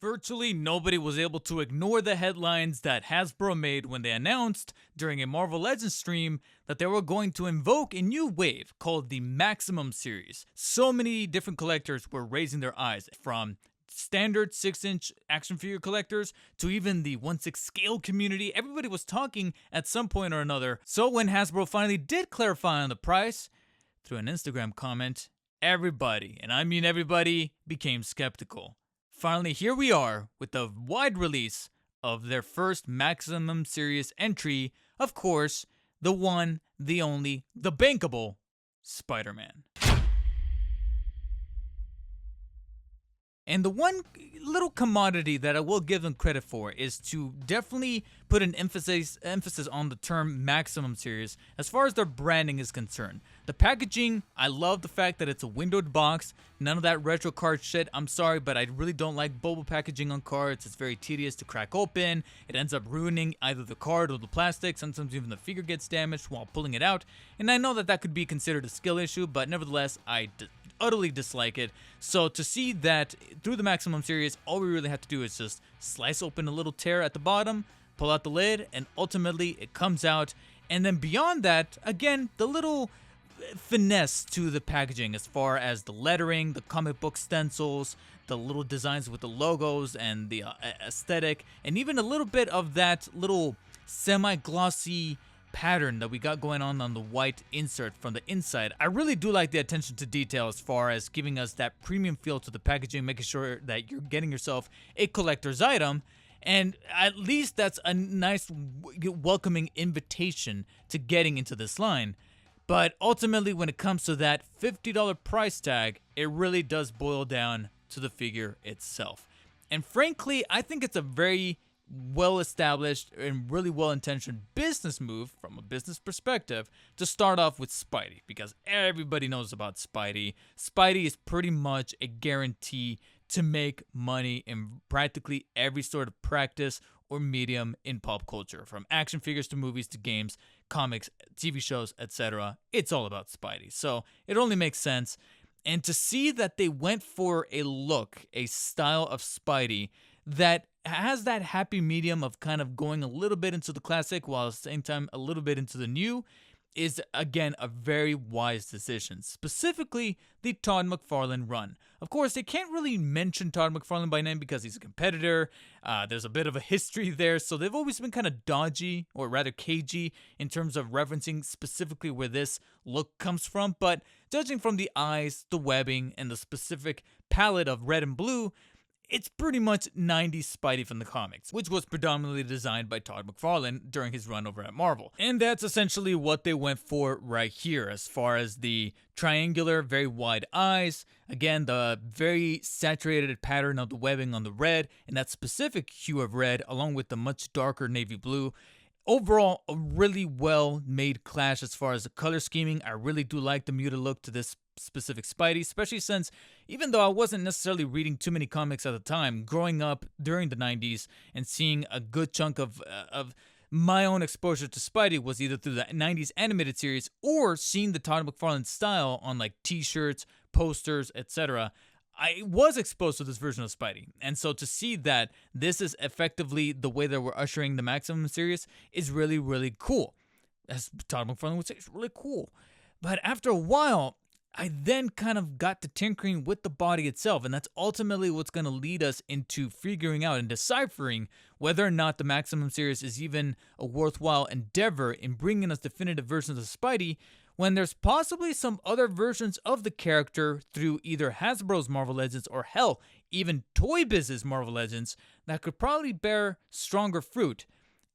Virtually nobody was able to ignore the headlines that Hasbro made when they announced during a Marvel Legends stream that they were going to invoke a new wave called the Maximum series. So many different collectors were raising their eyes, from standard 6-inch action figure collectors to even the 1/6 scale community. Everybody was talking at some point or another. So when Hasbro finally did clarify on the price through an Instagram comment, everybody, and I mean everybody, became skeptical. Finally, here we are with the wide release of their first Maximum series entry. Of course, the one, the only, the bankable Spider-Man. And the one little commodity that I will give them credit for is to definitely put an emphasis on the term Maximum series as far as their branding is concerned. The packaging, I love the fact that it's a windowed box, none of that retro card shit. I'm sorry, but I really don't like bubble packaging on cards. It's very tedious to crack open. It ends up ruining either the card or the plastic. Sometimes even the figure gets damaged while pulling it out. And I know that that could be considered a skill issue, but nevertheless, I utterly dislike it. So to see that through the Maximum series, all we really have to do is just slice open a little tear at the bottom, pull out the lid, and ultimately it comes out. And then beyond that, again, the little finesse to the packaging as far as the lettering, the comic book stencils, the little designs with the logos and the aesthetic, and even a little bit of that little semi-glossy pattern that we got going on the white insert from the inside. I really do like the attention to detail as far as giving us that premium feel to the packaging, making sure that you're getting yourself a collector's item. And at least that's a nice welcoming invitation to getting into this line. But ultimately, when it comes to that $50 price tag, it really does boil down to the figure itself. And frankly, I think it's a very well-established and really well-intentioned business move from a business perspective to start off with Spidey, because everybody knows about Spidey. Spidey is pretty much a guarantee to make money in practically every sort of practice or medium in pop culture, from action figures to movies to games, comics, TV shows, etc. It's all about Spidey, so it only makes sense. And to see that they went for a look, a style of Spidey that has that happy medium of kind of going a little bit into the classic while at the same time a little bit into the new is, again, a very wise decision. Specifically, the Todd McFarlane run. Of course, they can't really mention Todd McFarlane by name because he's a competitor. There's a bit of a history there, so they've always been kind of dodgy, or rather cagey, in terms of referencing specifically where this look comes from. But judging from the eyes, the webbing, and the specific palette of red and blue, it's pretty much 90s Spidey from the comics, which was predominantly designed by Todd McFarlane during his run over at Marvel. And that's essentially what they went for right here, as far as the triangular, very wide eyes, again, the very saturated pattern of the webbing on the red, and that specific hue of red, along with the much darker navy blue. Overall, a really well-made clash as far as the color scheming. I really do like the muted look to this specific Spidey, especially since, even though I wasn't necessarily reading too many comics at the time, growing up during the 90s and seeing a good chunk of my own exposure to Spidey was either through the 90s animated series or seeing the Todd McFarlane style on like t-shirts, posters, etc. I was exposed to this version of Spidey, and so to see that this is effectively the way that we're ushering the Maximum series is really, really cool. As Todd McFarlane would say, it's really cool. But after a while, I then kind of got to tinkering with the body itself, and that's ultimately what's going to lead us into figuring out and deciphering whether or not the Maximum series is even a worthwhile endeavor in bringing us definitive versions of Spidey, when there's possibly some other versions of the character through either Hasbro's Marvel Legends or hell, even Toy Biz's Marvel Legends that could probably bear stronger fruit.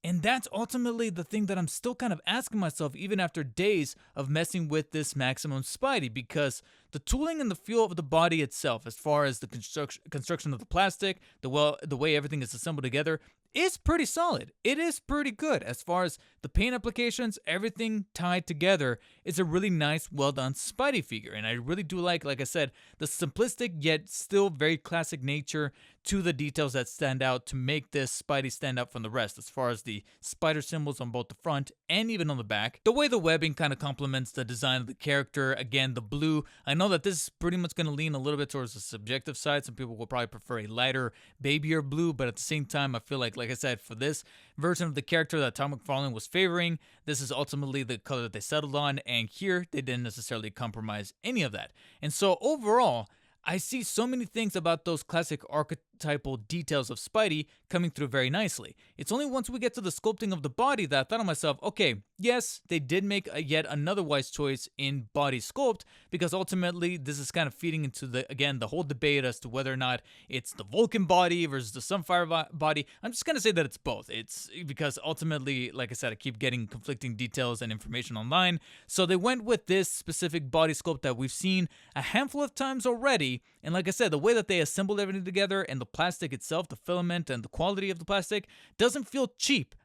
And that's ultimately the thing that I'm still kind of asking myself even after days of messing with this Maximum Spidey, because the tooling and the feel of the body itself, as far as the construction of the plastic, the way everything is assembled together, is pretty solid. It is pretty good as far as the paint applications, everything tied together. Is a really nice, well done Spidey figure. And I really do like I said, the simplistic yet still very classic nature to the details that stand out to make this Spidey stand out from the rest, as far as the spider symbols on both the front and even on the back. The way the webbing kind of complements the design of the character. Again, the blue. I know that this is pretty much going to lean a little bit towards the subjective side. Some people will probably prefer a lighter, babier blue, but at the same time, I feel like I said, for this version of the character that Tom McFarlane was favoring, this is ultimately the color that they settled on, and here they didn't necessarily compromise any of that. And so overall, I see so many things about those classic archetypal details of Spidey coming through very nicely. It's only once we get to the sculpting of the body that I thought to myself, okay, yes, they did make yet another wise choice in body sculpt, because ultimately this is kind of feeding into the whole debate as to whether or not it's the Vulcan body versus the Sunfire body. I'm just going to say that it's both. It's because ultimately, like I said, I keep getting conflicting details and information online. So they went with this specific body sculpt that we've seen a handful of times already. And like I said, the way that they assembled everything together and the plastic itself, the filament and the quality of the plastic, doesn't feel cheap.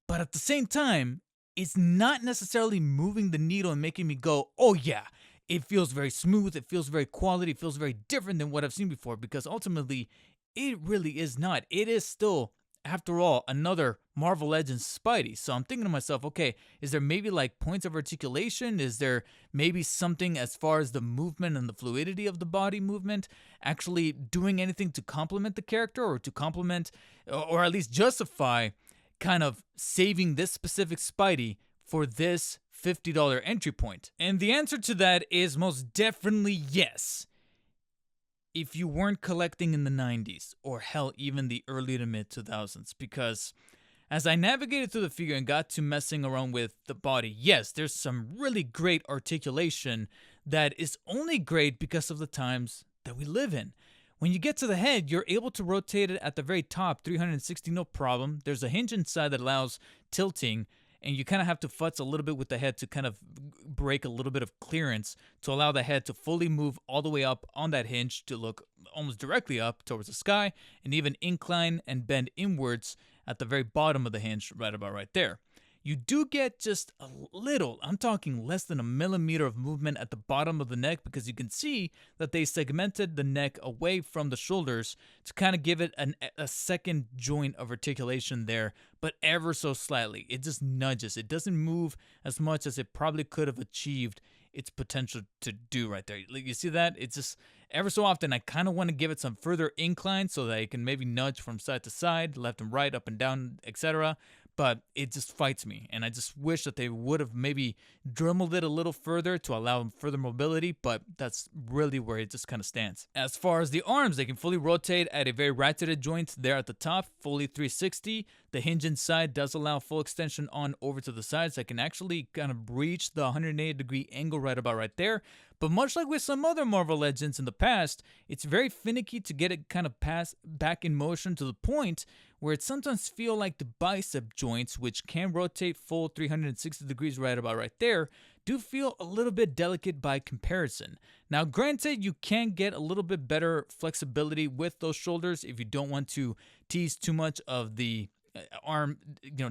But at the same time, it's not necessarily moving the needle and making me go, oh yeah, it feels very smooth, it feels very quality, it feels very different than what I've seen before, because ultimately, it really is not. It is still, after all, another Marvel Legends Spidey. So I'm thinking to myself, okay, is there maybe like points of articulation? Is there maybe something as far as the movement and the fluidity of the body movement actually doing anything to complement the character, or to complement, or at least justify kind of saving this specific Spidey for this $50 entry point? And the answer to that is most definitely yes. If you weren't collecting in the 90s, or hell, even the early to mid 2000s, because as I navigated through the figure and got to messing around with the body, yes, there's some really great articulation that is only great because of the times that we live in. When you get to the head, you're able to rotate it at the very top 360, no problem. There's a hinge inside that allows tilting, and you kind of have to futz a little bit with the head to kind of break a little bit of clearance to allow the head to fully move all the way up on that hinge to look almost directly up towards the sky, and even incline and bend inwards at the very bottom of the hinge, right about right there. You do get just a little, I'm talking less than a millimeter of movement at the bottom of the neck, because you can see that they segmented the neck away from the shoulders to kind of give it a second joint of articulation there, but ever so slightly. It just nudges. It doesn't move as much as it probably could have achieved its potential to do right there. You see that? It's just ever so often I kind of want to give it some further incline so that it can maybe nudge from side to side, left and right, up and down, etc. But it just fights me, and I just wish that they would have maybe dremeled it a little further to allow further mobility, but that's really where it just kind of stands. As far as the arms, they can fully rotate at a very ratcheted joint there at the top, fully 360. The hinge inside does allow full extension on over to the sides. I can actually kind of reach the 180-degree angle right about right there. But much like with some other Marvel Legends in the past, it's very finicky to get it kind of back in motion, to the point where it sometimes feel like the bicep joints, which can rotate full 360 degrees right about right there, do feel a little bit delicate by comparison. Now, granted, you can get a little bit better flexibility with those shoulders if you don't want to tease too much of the arm,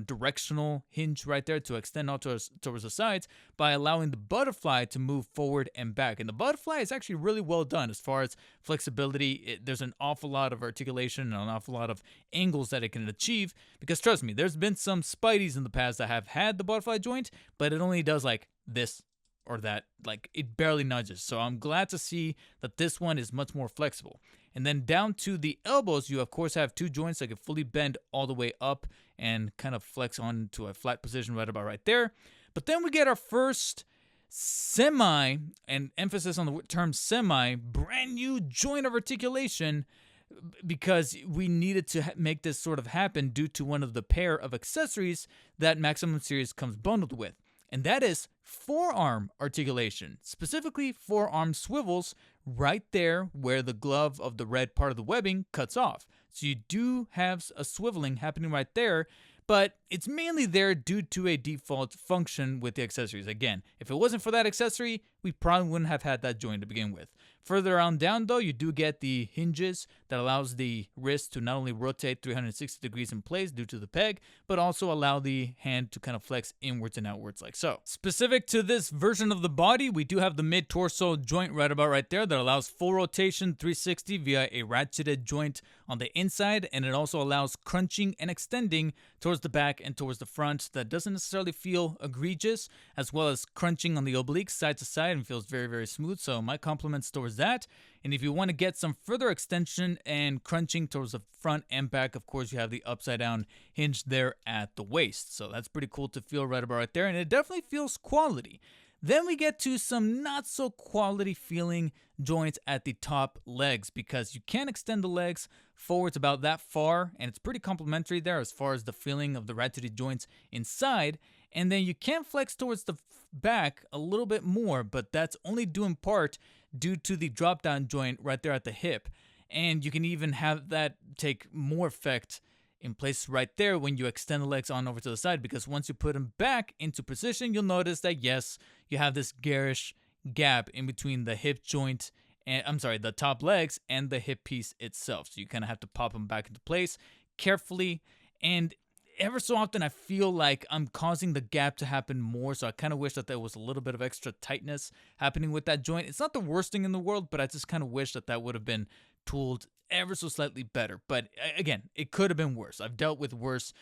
directional hinge right there to extend out towards the sides, by allowing the butterfly to move forward and back. And the butterfly is actually really well done as far as flexibility. There's an awful lot of articulation and an awful lot of angles that it can achieve, because trust me, there's been some Spideys in the past that have had the butterfly joint, but it only does like this or that, like it barely nudges. So I'm glad to see that this one is much more flexible. And then down to the elbows, you of course have two joints that can fully bend all the way up and kind of flex on to a flat position right about right there. But then we get our first semi, and emphasis on the term semi, brand new joint of articulation, because we needed to make this sort of happen due to one of the pair of accessories that Maximum Series comes bundled with. And that is forearm articulation, specifically forearm swivels right there where the glove of the red part of the webbing cuts off. So you do have a swiveling happening right there, but it's mainly there due to a default function with the accessories. Again, if it wasn't for that accessory, we probably wouldn't have had that joint to begin with. Further on down though, you do get the hinges that allows the wrist to not only rotate 360 degrees in place due to the peg, but also allow the hand to kind of flex inwards and outwards like so. Specific to this version of the body, we do have the mid-torso joint right about right there that allows full rotation 360 via a ratcheted joint on the inside, and it also allows crunching and extending towards the back and towards the front that doesn't necessarily feel egregious, as well as crunching on the obliques side to side and feels very, very smooth. So my compliments towards that. And if you want to get some further extension and crunching towards the front and back, of course, you have the upside down hinge there at the waist. So that's pretty cool to feel right about right there. And it definitely feels quality. Then we get to some not so quality feeling joints at the top legs, because you can extend the legs forwards about that far, and it's pretty complimentary there as far as the feeling of the ratcheted joints inside. And then you can flex towards the back a little bit more, but that's only due in part due to the drop down joint right there at the hip. And you can even have that take more effect in place right there when you extend the legs on over to the side, because once you put them back into position, you'll notice that yes, you have this garish gap in between the hip joint and the top legs and the hip piece itself. So you kind of have to pop them back into place carefully. And ever so often I feel like I'm causing the gap to happen more, so I kind of wish that there was a little bit of extra tightness happening with that joint. It's not the worst thing in the world, but I just kind of wish that that would have been tooled ever so slightly better. But again, it could have been worse. I've dealt with worse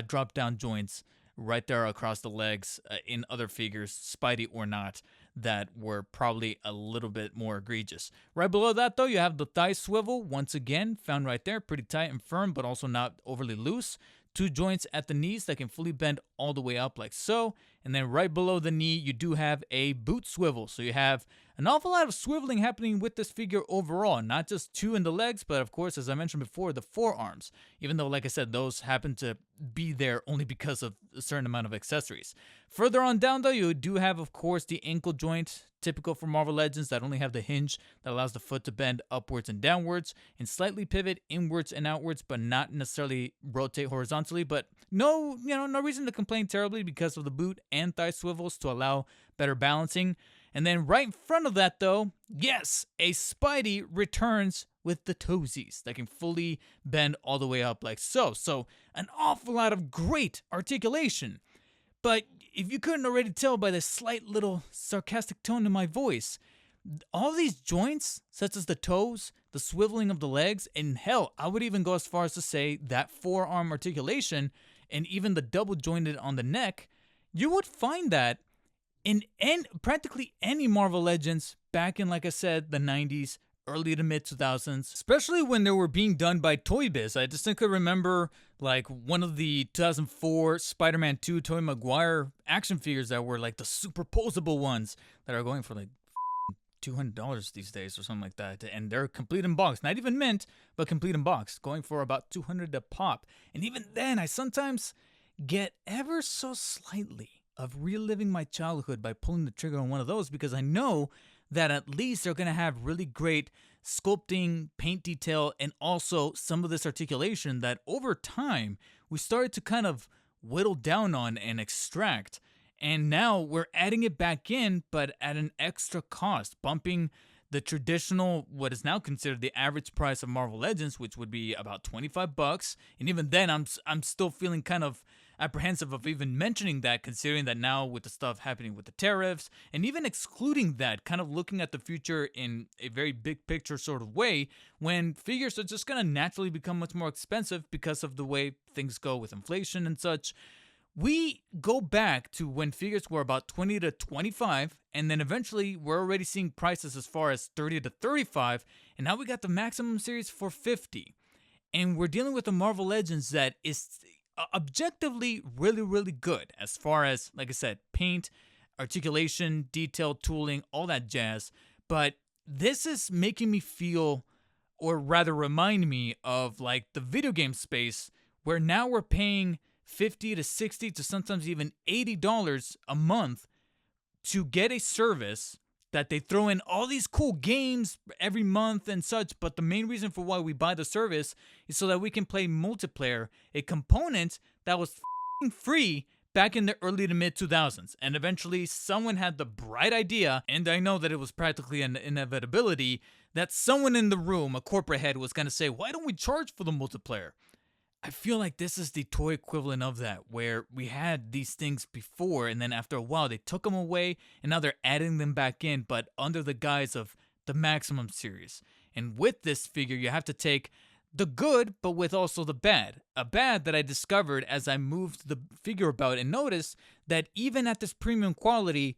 drop down joints right there across the legs in other figures, Spidey or not, that were probably a little bit more egregious. Right below that though, you have the thigh swivel, once again found right there, pretty tight and firm, but also not overly loose. Two joints at the knees that can fully bend all the way up like so. And then right below the knee, you do have a boot swivel. So you have an awful lot of swiveling happening with this figure overall. Not just two in the legs, but of course, as I mentioned before, the forearms. Even though, like I said, those happen to be there only because of a certain amount of accessories. Further on down though, you do have, of course, the ankle joint, typical for Marvel Legends, that only have the hinge that allows the foot to bend upwards and downwards and slightly pivot inwards and outwards, but not necessarily rotate horizontally. But no reason to complain terribly because of the boot and thigh swivels to allow better balancing. And then right in front of that though, yes, a Spidey returns with the toesies that can fully bend all the way up like so. So an awful lot of great articulation. But if you couldn't already tell by the slight little sarcastic tone in my voice, all these joints, such as the toes, the swiveling of the legs, and hell, I would even go as far as to say that forearm articulation and even the double jointed on the neck, you would find that in practically any Marvel Legends back in, like I said, the 90s, early to mid 2000s, especially when they were being done by Toy Biz. I distinctly remember like one of the 2004 Spider-Man 2 Tobey Maguire action figures that were like the superposable ones that are going for like $200 these days or something like that, and they're complete in box, not even mint, but complete in box, going for about $200 a pop. And even then, I sometimes get ever so slightly of reliving my childhood by pulling the trigger on one of those, because I know that at least they're going to have really great sculpting, paint detail, and also some of this articulation that over time we started to kind of whittle down on and extract. And now we're adding it back in, but at an extra cost, bumping the traditional, what is now considered the average price of Marvel Legends, which would be about $25. And even then, I'm still feeling kind of apprehensive of even mentioning that, considering that now with the stuff happening with the tariffs, and even excluding that, kind of looking at the future in a very big picture sort of way, when figures are just going to naturally become much more expensive because of the way things go with inflation and such. We go back to when figures were about 20 to 25, and then eventually we're already seeing prices as far as 30 to 35, and now we got the Maximum series for 50. And we're dealing with a Marvel Legends that is objectively really, really good as far as, like I said, paint, articulation, detail, tooling, all that jazz. But this is making me feel, or rather remind me of like the video game space, where now we're paying $50 to $60 to sometimes even $80 a month to get a service that they throw in all these cool games every month and such, but the main reason for why we buy the service is so that we can play multiplayer, a component that was free back in the early to mid 2000s, and eventually someone had the bright idea, and I know that it was practically an inevitability, that someone in the room, a corporate head, was going to say, why don't we charge for the multiplayer? I feel like this is the toy equivalent of that, where we had these things before, and then after a while they took them away, and now they're adding them back in, but under the guise of the Maximum series. And with this figure, you have to take the good, but with also the bad. A bad that I discovered as I moved the figure about and noticed that even at this premium quality,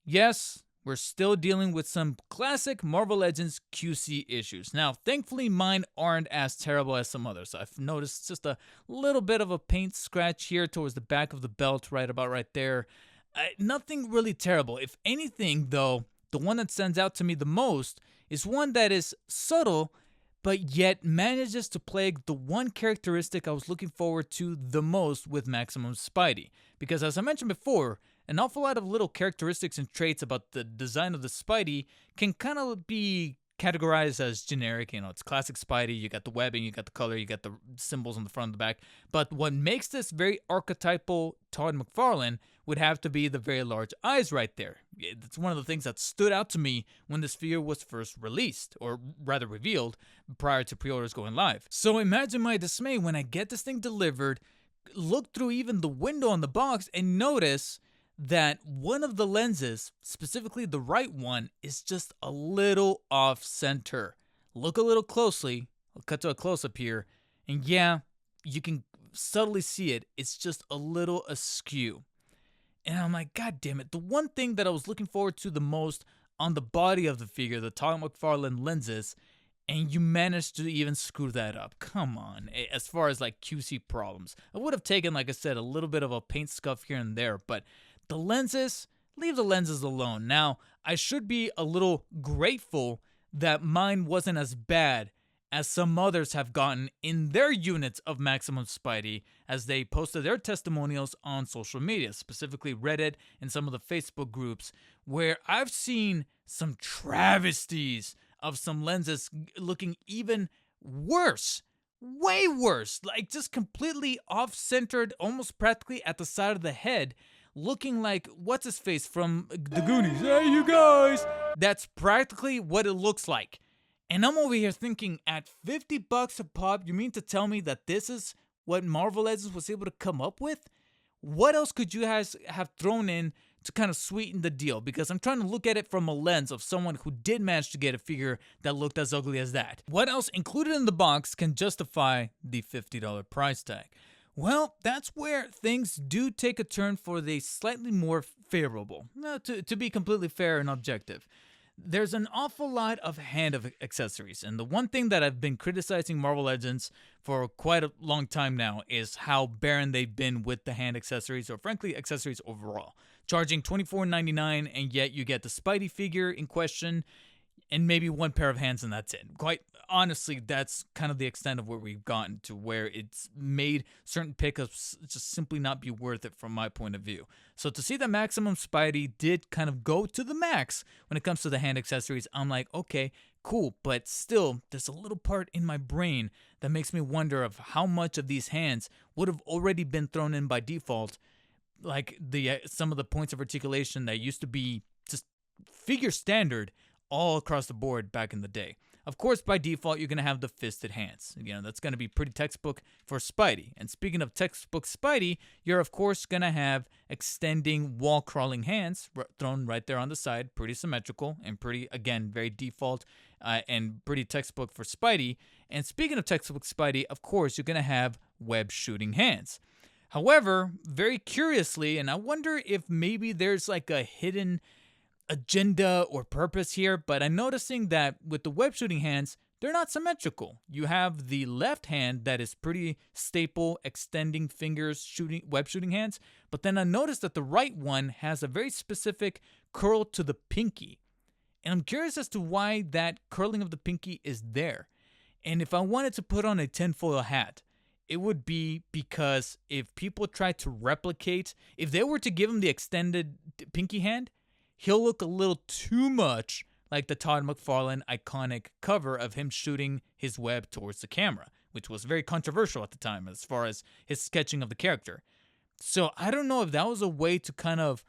yes, we're still dealing with some classic Marvel Legends QC issues. Now, thankfully, mine aren't as terrible as some others. I've noticed just a little bit of a paint scratch here towards the back of the belt, right about right there. Nothing really terrible. If anything, though, the one that stands out to me the most is one that is subtle, but yet manages to plague the one characteristic I was looking forward to the most with Maximum Spidey. Because as I mentioned before, an awful lot of little characteristics and traits about the design of the Spidey can kind of be categorized as generic. You know, it's classic Spidey, you got the webbing, you got the color, you got the symbols on the front and the back. But what makes this very archetypal Todd McFarlane would have to be the very large eyes right there. It's one of the things that stood out to me when this figure was first released, or rather revealed, prior to pre-orders going live. So imagine my dismay when I get this thing delivered, look through even the window on the box, and notice that one of the lenses, specifically the right one, is just a little off center. Look a little closely. I'll cut to a close-up here, and yeah, you can subtly see it. It's just a little askew. And I'm like, God damn it. The one thing that I was looking forward to the most on the body of the figure, the Todd McFarlane lenses, and you managed to even screw that up. Come on. As far as like QC problems, I would have taken, like I said, a little bit of a paint scuff here and there, but the lenses, leave the lenses alone. Now, I should be a little grateful that mine wasn't as bad as some others have gotten in their units of Maximum Spidey as they posted their testimonials on social media, specifically Reddit and some of the Facebook groups, where I've seen some travesties of some lenses looking even worse. Way worse. Like just completely off-centered, almost practically at the side of the head, looking like what's-his-face from the Goonies. Hey, you guys! That's practically what it looks like. And I'm over here thinking, at $50 a pop, you mean to tell me that this is what Marvel Legends was able to come up with? What else could you guys have thrown in to kind of sweeten the deal? Because I'm trying to look at it from a lens of someone who did manage to get a figure that looked as ugly as that. What else included in the box can justify the $50 price tag? Well, that's where things do take a turn for the slightly more favorable, to be completely fair and objective. There's an awful lot of hand accessories, and the one thing that I've been criticizing Marvel Legends for quite a long time now is how barren they've been with the hand accessories, or frankly, accessories overall. Charging $24.99, and yet you get the Spidey figure in question, and maybe one pair of hands, and that's it. Quite honestly, that's kind of the extent of where we've gotten to, where it's made certain pickups just simply not be worth it from my point of view. So to see that Maximum Spidey did kind of go to the max when it comes to the hand accessories, I'm like, okay, cool, but still, there's a little part in my brain that makes me wonder of how much of these hands would have already been thrown in by default, like some of the points of articulation that used to be just figure standard all across the board back in the day. Of course, by default, you're going to have the fisted hands. You know, that's going to be pretty textbook for Spidey. And speaking of textbook Spidey, you're, of course, going to have extending wall-crawling hands thrown right there on the side, pretty symmetrical and pretty, again, very default and pretty textbook for Spidey. And speaking of textbook Spidey, of course, you're going to have web-shooting hands. However, very curiously, and I wonder if maybe there's like a hidden agenda or purpose here, but I'm noticing that with the web shooting hands, they're not symmetrical. You have the left hand that is pretty staple, extending fingers, web shooting hands, but then I noticed that the right one has a very specific curl to the pinky. And I'm curious as to why that curling of the pinky is there. And if I wanted to put on a tinfoil hat, it would be because if people try to replicate, if they were to give him the extended pinky hand, he'll look a little too much like the Todd McFarlane iconic cover of him shooting his web towards the camera, which was very controversial at the time as far as his sketching of the character. So I don't know if that was a way to kind of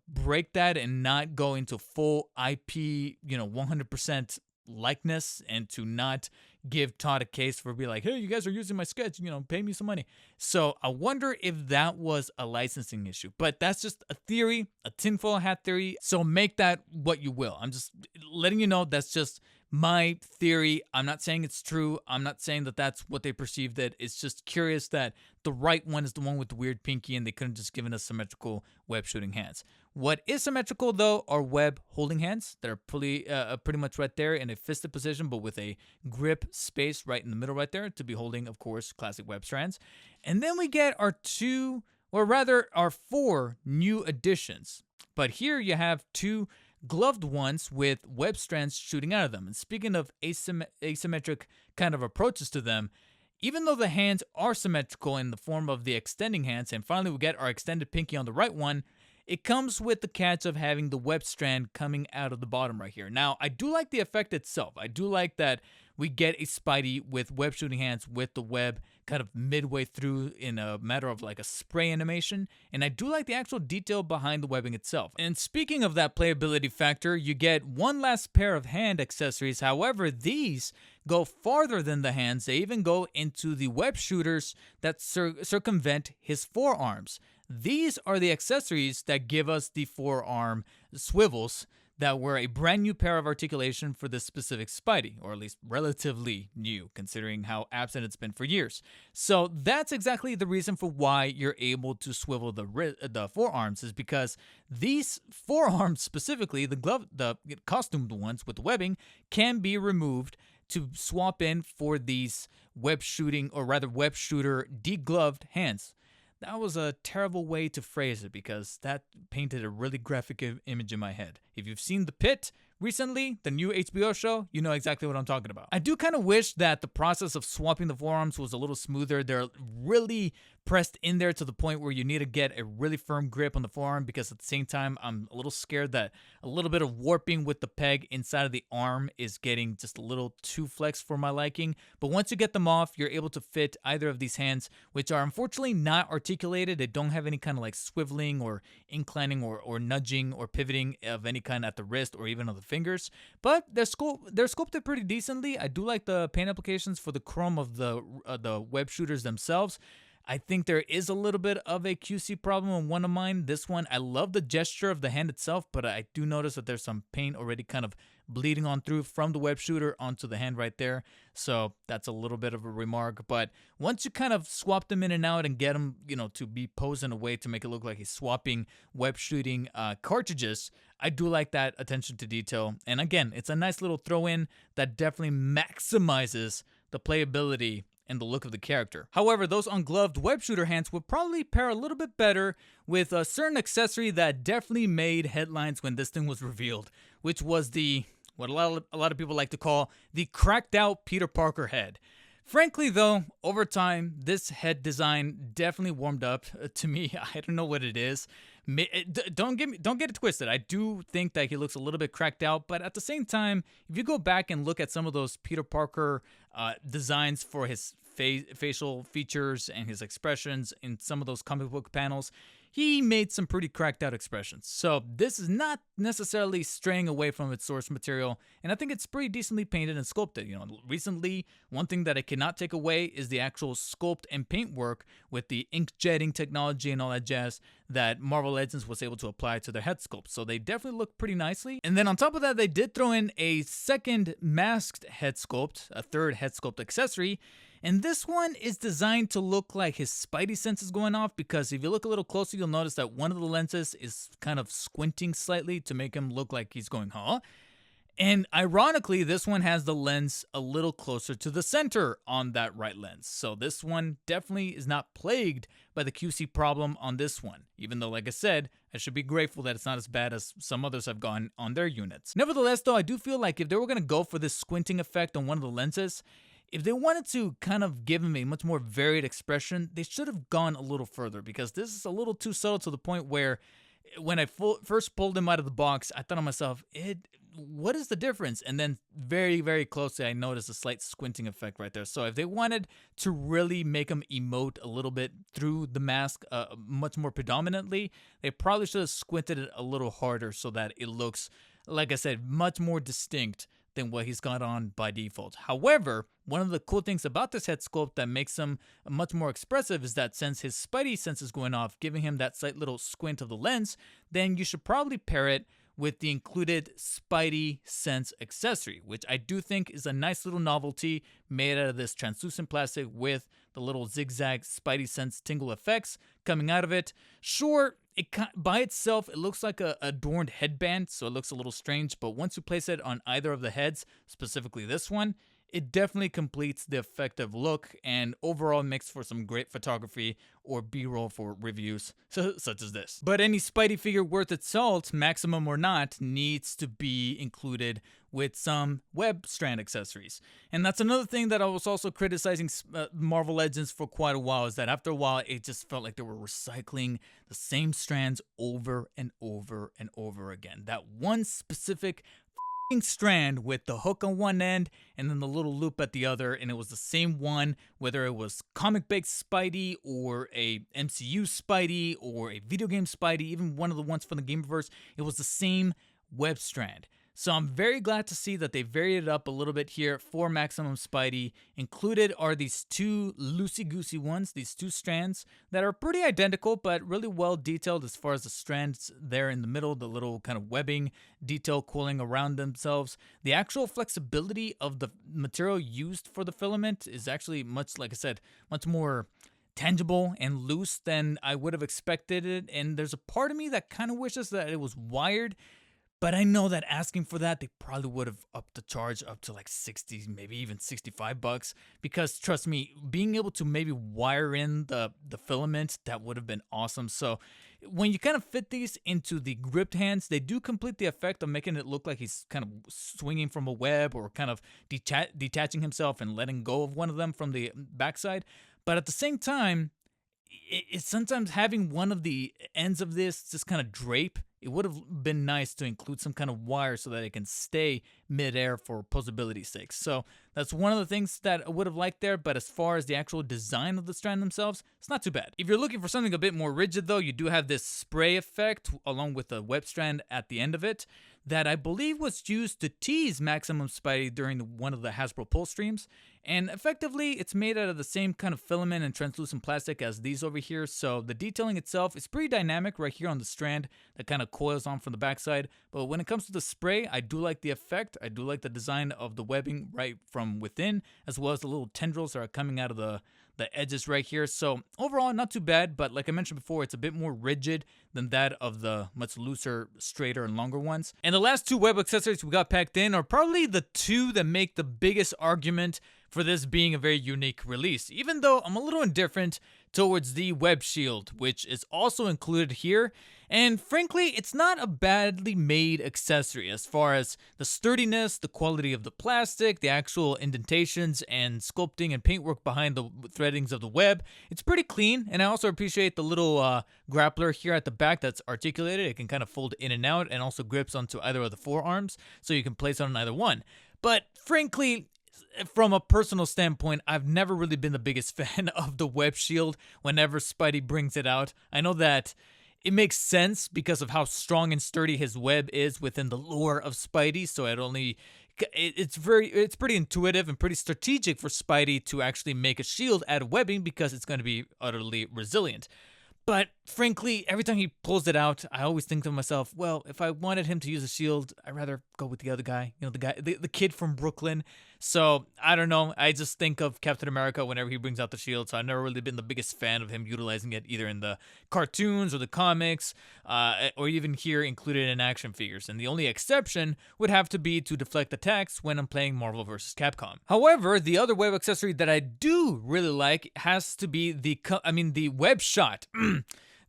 break that and not go into full IP, 100% likeness, and to not give Todd a case for be like, hey, you guys are using my sketch, pay me some money. So I wonder if that was a licensing issue, but that's just a theory, a tinfoil hat theory. So make that what you will. I'm just letting you know that's just my theory. I'm not saying it's true. I'm not saying that that's what they perceived it. It's just curious that the right one is the one with the weird pinky and they couldn't just given us symmetrical web shooting hands. What is symmetrical though are web holding hands that are pretty much right there in a fisted position, but with a grip space right in the middle right there to be holding, of course, classic web strands. And then we get our our 4 new additions. But here you have 2 gloved ones with web strands shooting out of them. And speaking of asymmetric kind of approaches to them, even though the hands are symmetrical in the form of the extending hands, and finally we get our extended pinky on the right one, it comes with the catch of having the web strand coming out of the bottom right here. Now, I do like the effect itself. I do like that we get a Spidey with web shooting hands with the web kind of midway through in a matter of like a spray animation. And I do like the actual detail behind the webbing itself. And speaking of that playability factor, you get one last pair of hand accessories. However, these go farther than the hands. They even go into the web shooters that circumvent his forearms. These are the accessories that give us the forearm swivels that were a brand new pair of articulation for this specific Spidey, or at least relatively new, considering how absent it's been for years. So that's exactly the reason for why you're able to swivel the forearms, is because these forearms specifically, the costumed ones with the webbing, can be removed to swap in for these web shooter degloved hands. That was a terrible way to phrase it because that painted a really graphic image in my head. If you've seen The Pit recently, the new HBO show, you know exactly what I'm talking about. I do kind of wish that the process of swapping the forearms was a little smoother. They're really pressed in there to the point where you need to get a really firm grip on the forearm, because at the same time, I'm a little scared that a little bit of warping with the peg inside of the arm is getting just a little too flex for my liking. But once you get them off, you're able to fit either of these hands, which are unfortunately not articulated. They don't have any kind of like swiveling or inclining or nudging or pivoting of any kind at the wrist or even on the fingers, but they're sculpted pretty decently. I do like the paint applications for the chrome of the web shooters themselves. I think there is a little bit of a QC problem on one of mine. This one, I love the gesture of the hand itself, but I do notice that there's some paint already kind of bleeding on through from the web shooter onto the hand right there. So that's a little bit of a remark. But once you kind of swap them in and out and get them, to be posed in a way to make it look like he's swapping web shooting cartridges, I do like that attention to detail. And again, it's a nice little throw in that definitely maximizes the playability and the look of the character. However, those ungloved web shooter hands would probably pair a little bit better with a certain accessory that definitely made headlines when this thing was revealed, which was what a lot of people like to call the cracked out Peter Parker head. Frankly, though, over time, this head design definitely warmed up to me. I don't know what it is. Don't get it twisted. I do think that he looks a little bit cracked out, but at the same time, if you go back and look at some of those Peter Parker designs for his facial features and his expressions in some of those comic book panels, he made some pretty cracked out expressions. So this is not necessarily straying away from its source material, and I think it's pretty decently painted and sculpted. Recently, one thing that I cannot take away is the actual sculpt and paint work with the ink jetting technology and all that jazz that Marvel Legends was able to apply to their head sculpt. So they definitely look pretty nicely. And then on top of that, they did throw in a second masked head sculpt, a third head sculpt accessory. And this one is designed to look like his Spidey sense is going off, because if you look a little closer, you'll notice that one of the lenses is kind of squinting slightly to make him look like he's going, huh? And ironically, this one has the lens a little closer to the center on that right lens. So this one definitely is not plagued by the QC problem on this one, even though, like I said, I should be grateful that it's not as bad as some others have gone on their units. Nevertheless, though, I do feel like if they were going to go for this squinting effect on one of the lenses, if they wanted to kind of give him a much more varied expression, they should have gone a little further, because this is a little too subtle to the point where when I first pulled him out of the box, I thought to myself, what is the difference? And then very, very closely, I noticed a slight squinting effect right there. So if they wanted to really make him emote a little bit through the mask, much more predominantly, they probably should have squinted it a little harder so that it looks, like I said, much more distinct than what he's got on by default. However, one of the cool things about this head sculpt that makes him much more expressive is that since his spidey sense is going off, giving him that slight little squint of the lens, then you should probably pair it with the included Spidey Sense accessory, which I do think is a nice little novelty made out of this translucent plastic with the little zigzag Spidey Sense tingle effects coming out of it. Sure, by itself, it looks like a adorned headband, so it looks a little strange, but once you place it on either of the heads, specifically this one, it definitely completes the effective look and overall makes for some great photography or B-roll for reviews such as this. But any Spidey figure worth its salt, maximum or not, needs to be included with some web strand accessories. And that's another thing that I was also criticizing Marvel Legends for quite a while, is that after a while it just felt like they were recycling the same strands over and over and over again. That one specific strand with the hook on one end and then the little loop at the other, and it was the same one, whether it was comic-based Spidey or a MCU Spidey or a video game Spidey, even one of the ones from the Gameverse, it was the same web strand. So I'm very glad to see that they varied it up a little bit here for Maximum Spidey. Included are these two loosey-goosey ones, these two strands that are pretty identical but really well detailed as far as the strands there in the middle, the little kind of webbing detail coiling around themselves. The actual flexibility of the material used for the filament is actually much, like I said, much more tangible and loose than I would have expected it. And there's a part of me that kind of wishes that it was wired. But I know that asking for that, they probably would have upped the charge up to like 60, maybe even $65. Because trust me, being able to maybe wire in the filament, that would have been awesome. So when you kind of fit these into the gripped hands, they do complete the effect of making it look like he's kind of swinging from a web or kind of detaching himself and letting go of one of them from the backside. But at the same time, it's sometimes having one of the ends of this just kind of drape. It would have been nice to include some kind of wire so that it can stay midair for posability's sake. So that's one of the things that I would have liked there, but as far as the actual design of the strand themselves, it's not too bad. If you're looking for something a bit more rigid though, you do have this spray effect along with the web strand at the end of it that I believe was used to tease Maximum Spidey during one of the Hasbro pull streams. And effectively, it's made out of the same kind of filament and translucent plastic as these over here, so the detailing itself is pretty dynamic right here on the strand that kind of coils on from the backside. But when it comes to the spray, I do like the effect. I do like the design of the webbing right from within, as well as the little tendrils that are coming out of the edges right here. So overall, not too bad, but like I mentioned before, it's a bit more rigid than that of the much looser, straighter, and longer ones. And the last two web accessories we got packed in are probably the two that make the biggest argument for this being a very unique release, even though I'm a little indifferent towards the web shield, which is also included here. And frankly, it's not a badly made accessory as far as the sturdiness, the quality of the plastic, the actual indentations and sculpting and paintwork behind the threadings of the web. It's pretty clean, and I also appreciate the little grappler here at the back that's articulated. It can kind of fold in and out and also grips onto either of the forearms, so you can place it on either one. But frankly, from a personal standpoint, I've never really been the biggest fan of the web shield whenever Spidey brings it out. I know that it makes sense because of how strong and sturdy his web is within the lore of Spidey, so it's pretty intuitive and pretty strategic for Spidey to actually make a shield out of webbing because it's going to be utterly resilient. But frankly, every time he pulls it out, I always think to myself, well, if I wanted him to use a shield, I'd rather go with the other guy, the kid from Brooklyn. So I don't know. I just think of Captain America whenever he brings out the shield. So I've never really been the biggest fan of him utilizing it either in the cartoons or the comics, or even here included in action figures. And the only exception would have to be to deflect attacks when I'm playing Marvel vs. Capcom. However, the other web accessory that I do really like has to be the web shot.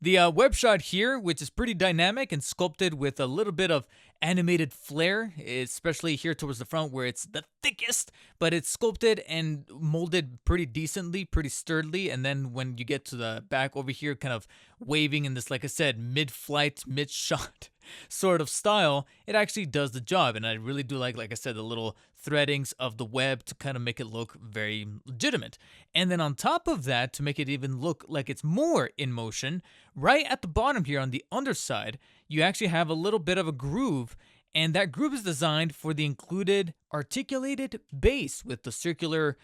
The web shot here, which is pretty dynamic and sculpted with a little bit of animated flair, especially here towards the front where it's the thickest, but it's sculpted and molded pretty decently, pretty sturdily. And then when you get to the back over here, kind of waving in this, like I said, mid-flight, mid-shot sort of style, it actually does the job. And I really do like I said, the little threadings of the web to kind of make it look very legitimate. And then on top of that, to make it even look like it's more in motion, right at the bottom here on the underside, you actually have a little bit of a groove, and that groove is designed for the included articulated base with the circular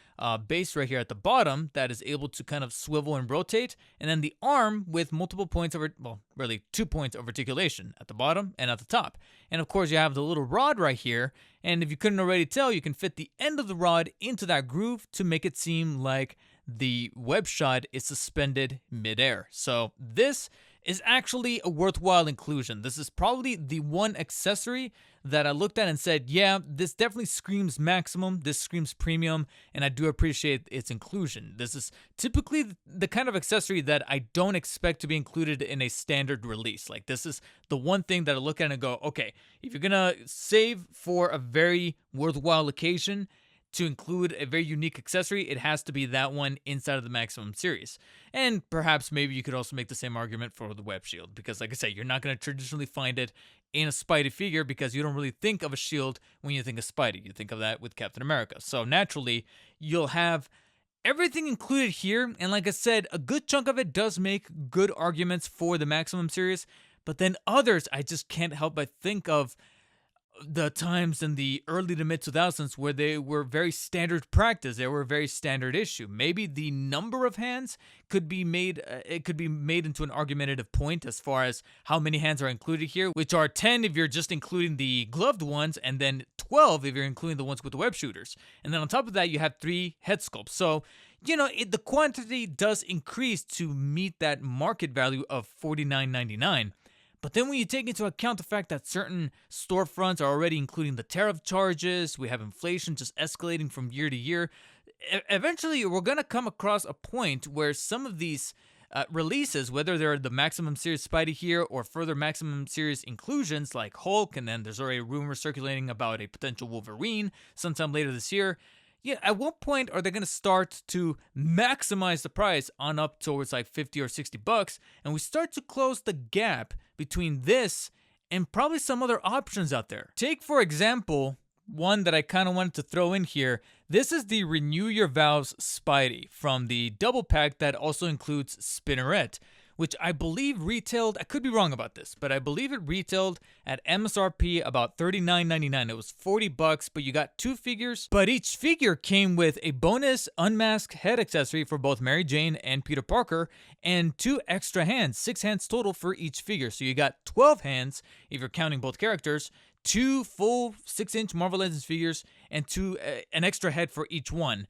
base right here at the bottom that is able to kind of swivel and rotate, and then the arm with multiple points of, well, really 2 points of articulation at the bottom and at the top. And of course, you have the little rod right here, and if you couldn't already tell, you can fit the end of the rod into that groove to make it seem like the web shot is suspended midair. So this is actually a worthwhile inclusion. This is probably the one accessory that I looked at and said, yeah, this definitely screams maximum, this screams premium, and I do appreciate its inclusion. This is typically the kind of accessory that I don't expect to be included in a standard release. Like, this is the one thing that I look at and go, okay, if you're gonna save for a very worthwhile occasion, to include a very unique accessory, it has to be that one inside of the Maximum series. And perhaps maybe you could also make the same argument for the web shield, because like I said, you're not going to traditionally find it in a Spidey figure because you don't really think of a shield when you think of Spidey. You think of that with Captain America. So naturally, you'll have everything included here, and like I said, a good chunk of it does make good arguments for the Maximum series, but then others I just can't help but think of the times in the early to mid 2000s where they were very standard practice. They were a very standard issue. Maybe the number of hands could be made, it could be made into an argumentative point as far as how many hands are included here, which are 10 if you're just including the gloved ones, and then 12 if you're including the ones with the web shooters. And then on top of that, you have 3 head sculpts. So, you know, the quantity does increase to meet that market value of $49.99. But then when you take into account the fact that certain storefronts are already including the tariff charges, we have inflation just escalating from year to year, eventually we're going to come across a point where some of these releases, whether they're the Maximum Series Spidey here or further Maximum Series inclusions like Hulk, and then there's already a rumor circulating about a potential Wolverine sometime later this year, yeah, at what point are they going to start to maximize the price on up towards like 50 or 60 bucks, and we start to close the gap between this and probably some other options out there? Take, for example, one that I kind of wanted to throw in here. This is the Renew Your Vows Spidey from the double pack that also includes Spinneret, which I believe retailed, I could be wrong about this, but I believe it retailed at MSRP about $39.99. It was 40 bucks, but you got 2 figures, but each figure came with a bonus unmasked head accessory for both Mary Jane and Peter Parker, and 2 extra hands, 6 hands total for each figure. So you got 12 hands if you're counting both characters, 2 full 6-inch Marvel Legends figures, and an extra head for each one.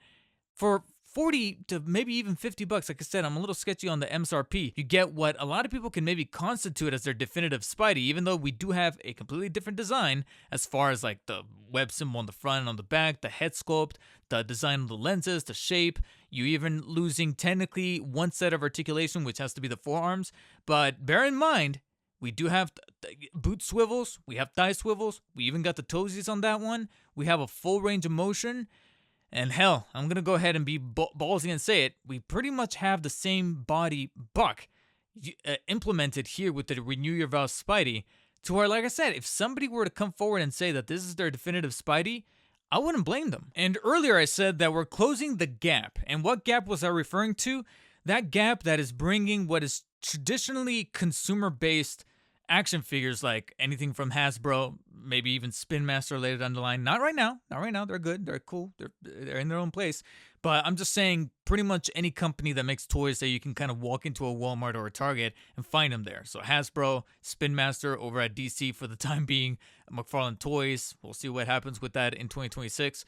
For 40 to maybe even 50 bucks, like I said, I'm a little sketchy on the MSRP. You get what a lot of people can maybe constitute as their definitive Spidey, even though we do have a completely different design as far as like the web symbol on the front and on the back, the head sculpt, the design of the lenses, the shape. You even losing technically one set of articulation, which has to be the forearms. But bear in mind, we do have boot swivels, we have thigh swivels, we even got the toesies on that one. We have a full range of motion. And hell, I'm going to go ahead and be ballsy and say it. We pretty much have the same body buck implemented here with the Renew Your Vows Spidey, to where, like I said, if somebody were to come forward and say that this is their definitive Spidey, I wouldn't blame them. And earlier I said that we're closing the gap. And what gap was I referring to? That gap that is bringing what is traditionally consumer-based action figures, like anything from Hasbro, maybe even Spin Master later down the line. Not right now. They're good. They're cool. They're in their own place. But I'm just saying, pretty much any company that makes toys that you can kind of walk into a Walmart or a Target and find them there. So Hasbro, Spin Master over at DC for the time being, McFarlane Toys. We'll see what happens with that in 2026.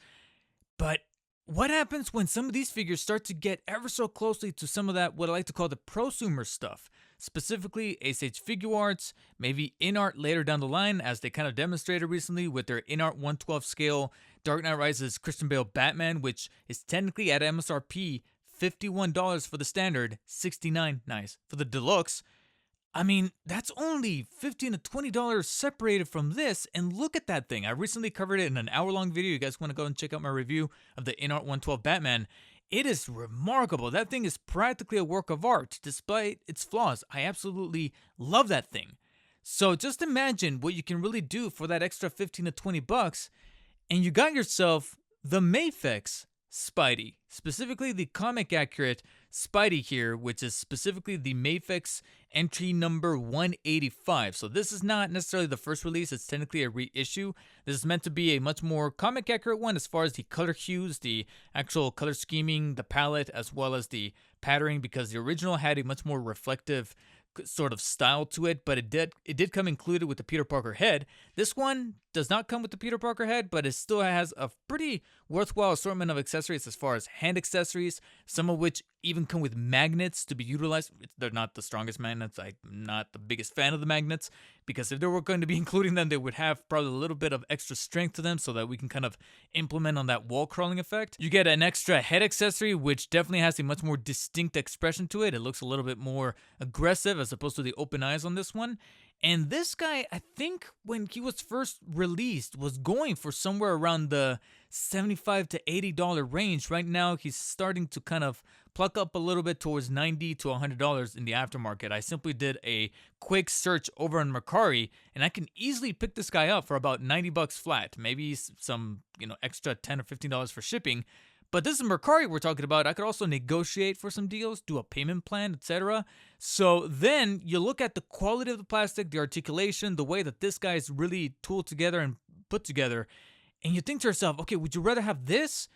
But what happens when some of these figures start to get ever so closely to some of that, what I like to call the prosumer stuff? Specifically, Ace Age Figuarts, maybe InArt later down the line, as they kind of demonstrated recently with their InArt 1/12 scale Dark Knight Rises Christian Bale Batman, which is technically at MSRP $51 for the standard, $69 nice for the deluxe. I mean, that's only $15 to $20 separated from this, and look at that thing. I recently covered it in an hour-long video. You guys want to go and check out my review of the InArt 112 Batman. It is remarkable. That thing is practically a work of art, despite its flaws. I absolutely love that thing. So just imagine what you can really do for that extra 15 to 20 bucks, and you got yourself the Mafex Spidey, specifically the comic accurate Spidey here, which is specifically the Mafex entry number 185. So this is not necessarily the first release, it's technically a reissue. This is meant to be a much more comic accurate one as far as the color hues, the actual color scheming, the palette, as well as the patterning, because the original had a much more reflective sort of style to it, but it did come included with the Peter Parker head. This one does not come with the Peter Parker head, but it still has a pretty worthwhile assortment of accessories as far as hand accessories, some of which even come with magnets to be utilized. They're not the strongest magnets. I'm not the biggest fan of the magnets, because if they were going to be including them, they would have probably a little bit of extra strength to them so that we can kind of implement on that wall crawling effect. You get an extra head accessory, which definitely has a much more distinct expression to it. It looks a little bit more aggressive as opposed to the open eyes on this one. And this guy, I think when he was first released, was going for somewhere around the $75 to $80 range. Right now, he's starting to kind of pluck up a little bit towards $90 to $100 in the aftermarket. I simply did a quick search over on Mercari, and I can easily pick this guy up for about 90 bucks flat. Maybe some, extra $10 or $15 for shipping. But this is Mercari we're talking about. I could also negotiate for some deals, do a payment plan, etc. So then you look at the quality of the plastic, the articulation, the way that this guy is really tooled together and put together, and you think to yourself, okay, would you rather have this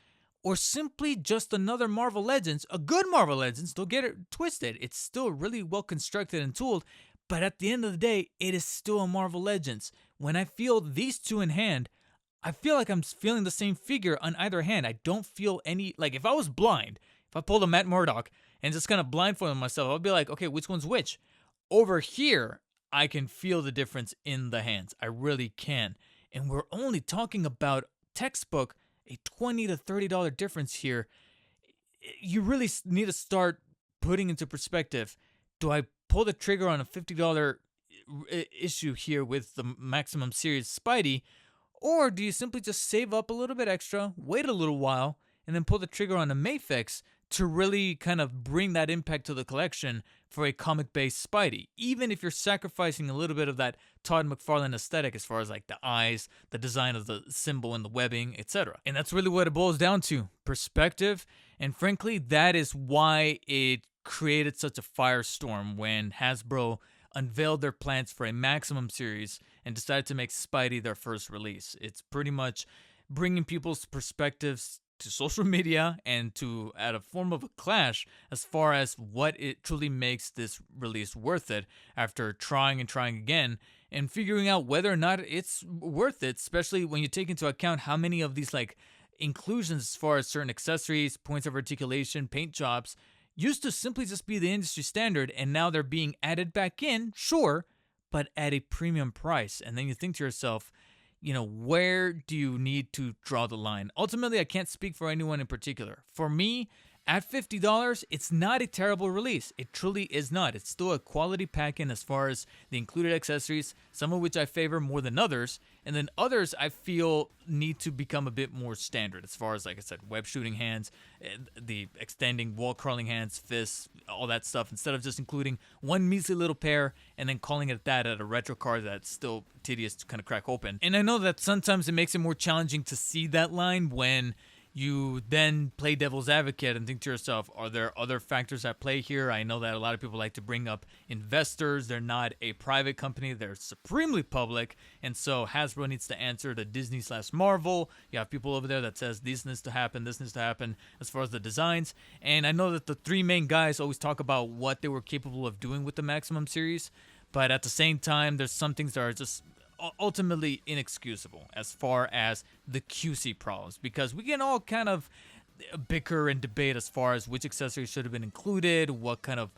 or simply just another Marvel Legends? A good Marvel Legends, don't get it twisted. It's still really well constructed and tooled, but at the end of the day, it is still a Marvel Legends. When I feel these two in hand, I feel like I'm feeling the same figure on either hand. I don't feel any, like if I was blind, if I pulled a Matt Murdock and just kind of blindfolded myself, I'd be like, okay, which one's which? Over here, I can feel the difference in the hands. I really can. And we're only talking about textbook, a $20 to $30 difference here. You really need to start putting into perspective, do I pull the trigger on a $50 issue here with the Maximum Series Spidey, or do you simply just save up a little bit extra, wait a little while, and then pull the trigger on a Mafex to really kind of bring that impact to the collection for a comic-based Spidey, even if you're sacrificing a little bit of that Todd McFarlane aesthetic as far as like the eyes, the design of the symbol and the webbing, etc. And that's really what it boils down to, perspective. And frankly, that is why it created such a firestorm when Hasbro unveiled their plans for a Maximum series and decided to make Spidey their first release. It's pretty much bringing people's perspectives to social media and to add a form of a clash as far as what it truly makes this release worth it after trying and trying again and figuring out whether or not it's worth it, especially when you take into account how many of these like inclusions as far as certain accessories, points of articulation, paint jobs used to simply just be the industry standard, and now they're being added back in, sure, but at a premium price. And then you think to yourself, where do you need to draw the line? Ultimately, I can't speak for anyone in particular. For me, at $50, it's not a terrible release. It truly is not. It's still a quality pack-in as far as the included accessories, some of which I favor more than others, and then others I feel need to become a bit more standard as far as, like I said, web shooting hands, the extending wall crawling hands, fists, all that stuff, instead of just including one measly little pair and then calling it that at a retro card that's still tedious to kind of crack open. And I know that sometimes it makes it more challenging to see that line when you then play devil's advocate and think to yourself, are there other factors at play here? I know that a lot of people like to bring up investors. They're not a private company. They're supremely public. And so Hasbro needs to answer to Disney/Marvel. You have people over there that says this needs to happen, this needs to happen as far as the designs. And I know that the three main guys always talk about what they were capable of doing with the Maximum series. But at the same time, there's some things that are just ultimately inexcusable as far as the QC problems, because we can all kind of bicker and debate as far as which accessories should have been included, what kind of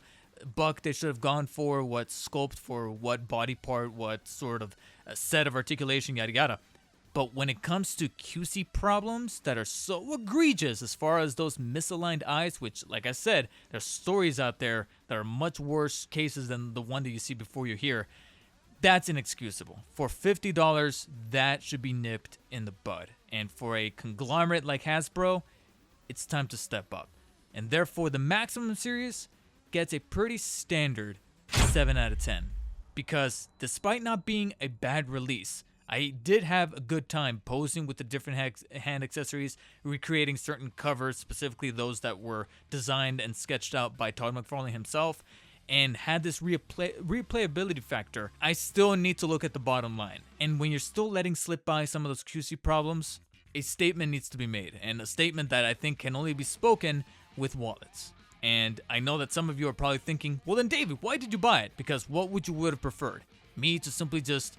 buck they should have gone for, what sculpt for what body part, what sort of set of articulation, yada yada. But when it comes to QC problems that are so egregious as far as those misaligned eyes, which, like I said, there's stories out there that are much worse cases than the one that you see before you're here, that's inexcusable. For $50, that should be nipped in the bud. And for a conglomerate like Hasbro, it's time to step up. And therefore, the Maximum series gets a pretty standard 7 out of 10. Because despite not being a bad release, I did have a good time posing with the different hand accessories, recreating certain covers, specifically those that were designed and sketched out by Todd McFarlane himself, and had this replayability factor. I still need to look at the bottom line. And when you're still letting slip by some of those QC problems, a statement needs to be made, and a statement that I think can only be spoken with wallets. And I know that some of you are probably thinking, well then David, why did you buy it? Because what would have preferred? Me to simply just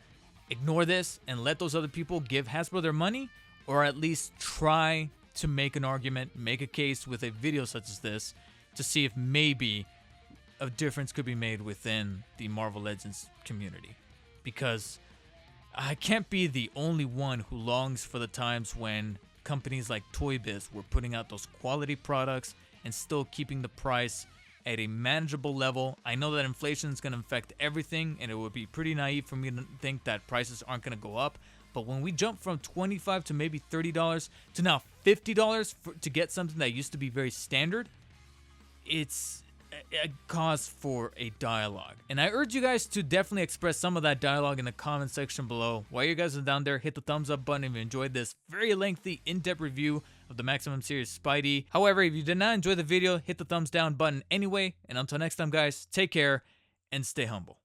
ignore this and let those other people give Hasbro their money? Or at least try to make an argument, make a case with a video such as this to see if maybe a difference could be made within the Marvel Legends community? Because I can't be the only one who longs for the times when companies like Toy Biz were putting out those quality products and still keeping the price at a manageable level. I know that inflation is going to affect everything, and it would be pretty naive for me to think that prices aren't going to go up. But when we jump from $25 to maybe $30 to now $50 to get something that used to be very standard, it's a cause for a dialogue. And I urge you guys to definitely express some of that dialogue in the comment section below. While you guys are down there, hit the thumbs up button if you enjoyed this very lengthy, in-depth review of the Maximum series Spidey. However, if you did not enjoy the video, hit the thumbs down button anyway. And until next time, guys, take care and stay humble.